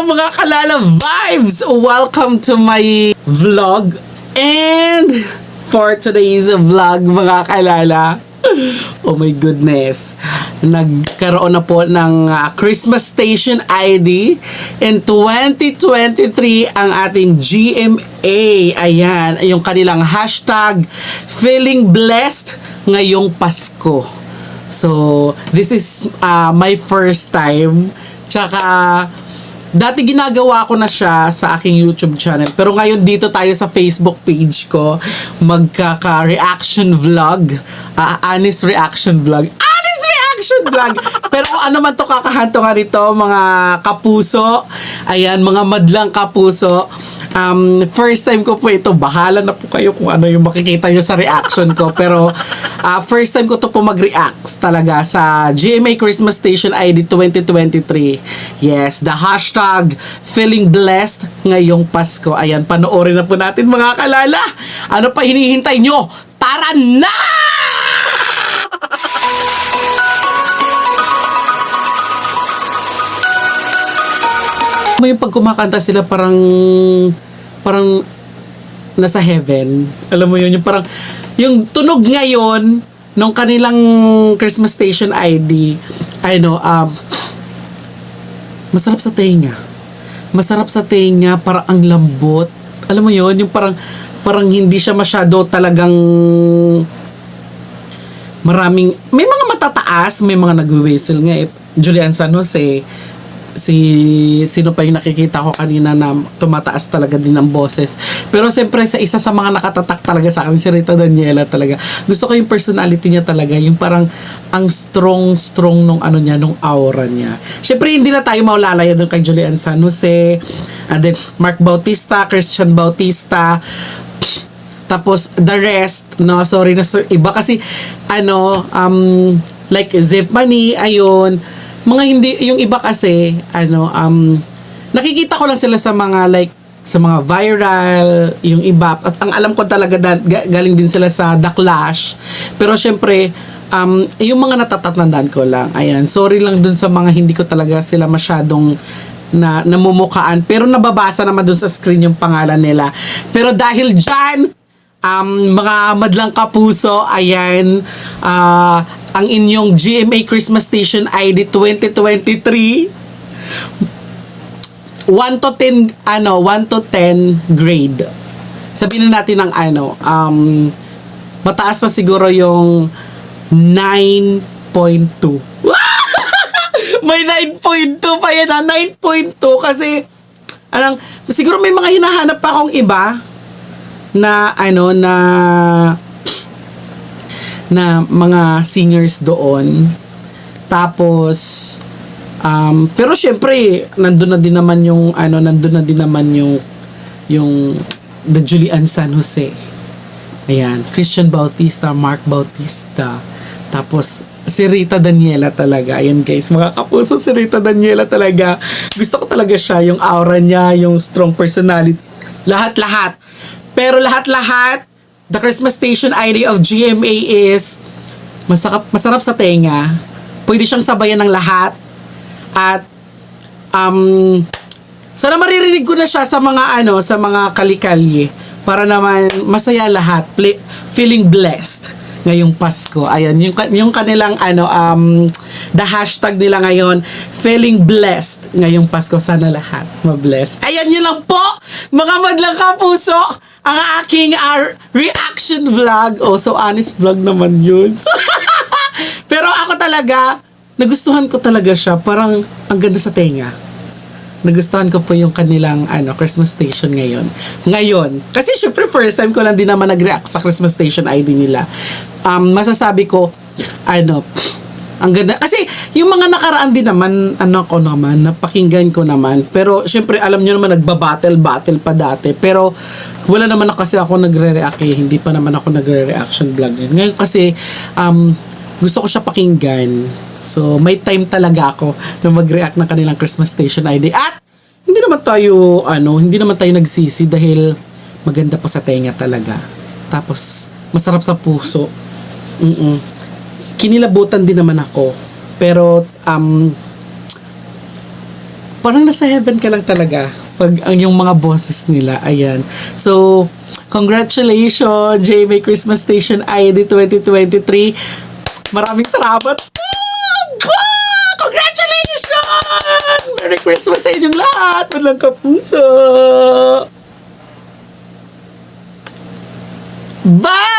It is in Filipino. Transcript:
mga kalala vibes! Welcome to my vlog. And for today's vlog mga kalala, oh my goodness, nagkaroon na po ng Christmas Station ID in 2023 ang ating GMA. Ayan, yung kanilang hashtag feeling blessed ngayong Pasko. So, this is my first time. Tsaka, dati ginagawa ko na siya sa aking YouTube channel. Pero ngayon dito tayo sa Facebook page ko, magkaka-reaction vlog. Honest reaction vlog. Honest reaction vlog! Pero kung ano man to kakahanto nga nito, mga kapuso. Ayan, mga madlang kapuso. First time ko po ito. Bahala na po kayo kung ano yung makikita nyo sa reaction ko. Pero first time ko to po mag-react talaga sa GMA Christmas Station ID 2023. Yes, the hashtag feeling blessed ngayong Pasko. Ayan, panoorin na po natin mga kalala. Ano pa hinihintay nyo? Tara na! May pag kumakanta sila parang nasa heaven. Alam mo yun, yung parang yung tunog ngayon nung kanilang Christmas Station ID, masarap sa tenga. Masarap sa tenga, parang ang lambot. Alam mo yun, yung parang hindi siya masyado talagang maraming, may mga matataas, may mga nag-whistle nga eh. Julian San Jose, sino pa yung nakikita ko kanina na tumataas talaga din ang boses. Pero siyempre sa isa sa mga nakatatak talaga sa akin, si Rita Daniela talaga. Gusto ko yung personality niya talaga, yung parang ang strong nung ano niya, nung aura niya. Siyempre hindi na tayo maulalaya doon kay Julian San Jose, and then Mark Bautista, Christian Bautista, tapos the rest, no, sorry na iba kasi like Zepmani, ayun, mga hindi, yung iba kasi, nakikita ko lang sila sa mga sa mga viral, yung iba, at ang alam ko talaga galing din sila sa The Clash. Pero syempre, yung mga natatatandaan ko lang, ayan, sorry lang dun sa mga hindi ko talaga sila masyadong namumukaan, pero nababasa naman dun sa screen yung pangalan nila. Pero dahil dyan, mga madlang kapuso, ayan, ang inyong GMA Christmas Station ID 2023, 1 to 10 grade. Sabihin na natin ng mataas na siguro yung 9.2. May 9.2 pa yan, 9.2 kasi siguro may mga hinahanap pa akong iba na mga singers doon. Tapos pero syempre nandun na din naman yung the Julian San Jose. Ayan, Christian Bautista, Mark Bautista. Tapos si Rita Daniela talaga. Ayan guys, mga kapuso, si Rita Daniela talaga. Gusto ko talaga siya, yung aura niya, yung strong personality. Lahat. Pero lahat, the Christmas Station ID of GMA is masarap sa tenga. Pwede siyang sabayan ng lahat. At sana maririnig ko na siya sa mga kalikalye para naman masaya lahat. Feeling blessed ngayong Pasko. Ayan, yung kanilang the hashtag nila ngayon, feeling blessed ngayong Pasko. Sana lahat ma-bless. Ayan, yun lang po, mga madlang kapuso, ang aking reaction vlog. Oh, so honest vlog naman yun. Pero ako talaga, nagustuhan ko talaga siya. Parang ang ganda sa tenga. Nagustuhan ko po yung kanilang Christmas Station ngayon. Kasi syempre first time ko lang din naman nag-react sa Christmas Station ID nila. Masasabi ko, ang ganda. Kasi yung mga nakaraan din naman, napakinggan ko naman. Pero syempre alam nyo naman, nagbabattle pa dati. Pero wala naman kasi ako nagre-react eh. Hindi pa naman ako nagre-reaction vlog din. Ngayon kasi, gusto ko siya pakinggan. So, may time talaga ako na mag-react ng kanilang Christmas Station ID. At, hindi naman tayo nagsisi dahil maganda pa sa tenga talaga. Tapos, masarap sa puso. Kinilabutan din naman ako. Pero, parang nasa heaven ka lang talaga pag ang yung mga bosses nila, ayan. So, congratulations, JMA Christmas Station ID 2023. Maraming salamat. Congratulations! Merry Christmas sa inyong lahat! Walang kapuso! Bye!